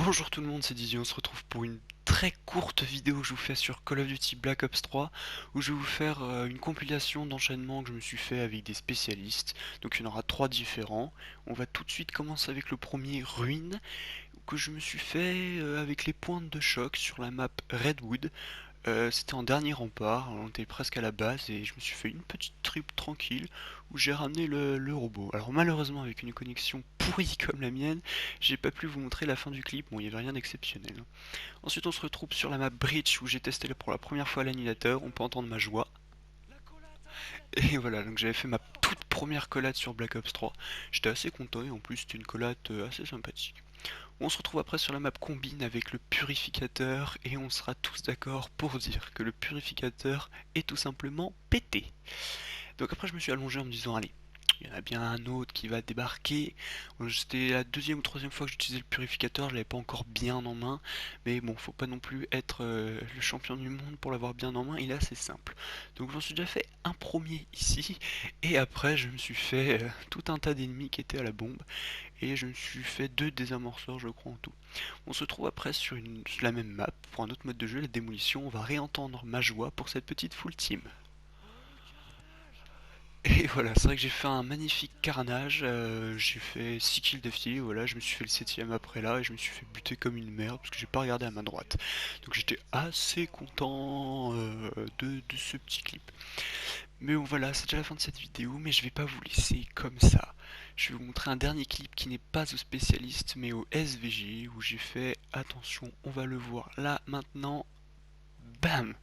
Bonjour tout le monde, c'est Dizzy, on se retrouve pour une très courte vidéo que je vous fais sur Call of Duty Black Ops 3 où je vais vous faire une compilation d'enchaînements que je me suis fait avec des spécialistes. Donc il y en aura trois différents. On va tout de suite commencer avec le premier, Ruine, que je me suis fait avec les pointes de choc sur la map Redwood. C'était en dernier rempart, on était presque à la base et je me suis fait une petite trip tranquille où j'ai ramené le robot. Alors malheureusement avec une connexion pourrie comme la mienne, j'ai pas pu vous montrer la fin du clip, bon il y avait rien d'exceptionnel. Ensuite on se retrouve sur la map Breach où j'ai testé pour la première fois l'annulateur, on peut entendre ma joie. Et voilà, donc j'avais fait ma toute première collab sur Black Ops 3, j'étais assez content et en plus c'était une collab assez sympathique. On se retrouve après sur la map combine avec le purificateur et on sera tous d'accord pour dire que le purificateur est tout simplement pété. Donc après je me suis allongé en me disant allez, il y en a bien un autre qui va débarquer. C'était la deuxième ou troisième fois que j'utilisais le purificateur, je l'avais pas encore bien en main. Mais bon, faut pas non plus être le champion du monde pour l'avoir bien en main, il est assez simple. Donc j'en suis déjà fait un premier ici. Et après je me suis fait tout un tas d'ennemis qui étaient à la bombe. Et je me suis fait deux désamorceurs je crois en tout. On se trouve après sur la même map, pour un autre mode de jeu, la démolition. On va réentendre ma joie pour cette petite full team. Et voilà, c'est vrai que j'ai fait un magnifique carnage, j'ai fait 6 kills d'affilée, voilà, je me suis fait le septième après là, et je me suis fait buter comme une merde, parce que j'ai pas regardé à ma droite. Donc j'étais assez content de ce petit clip. Mais bon voilà, c'est déjà la fin de cette vidéo, mais je vais pas vous laisser comme ça. Je vais vous montrer un dernier clip qui n'est pas au spécialiste, mais au SVG, où j'ai fait, attention, on va le voir là, maintenant, bam!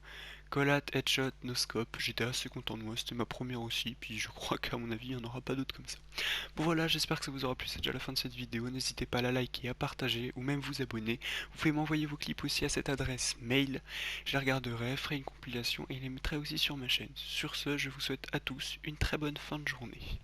Collat, headshot, no scope, j'étais assez content de moi, c'était ma première aussi, puis je crois qu'à mon avis il n'y en aura pas d'autres comme ça. Bon voilà, j'espère que ça vous aura plu, c'est déjà la fin de cette vidéo, n'hésitez pas à la liker, à partager, ou même vous abonner. Vous pouvez m'envoyer vos clips aussi à cette adresse mail, je les regarderai, ferai une compilation et les mettrai aussi sur ma chaîne. Sur ce, je vous souhaite à tous une très bonne fin de journée.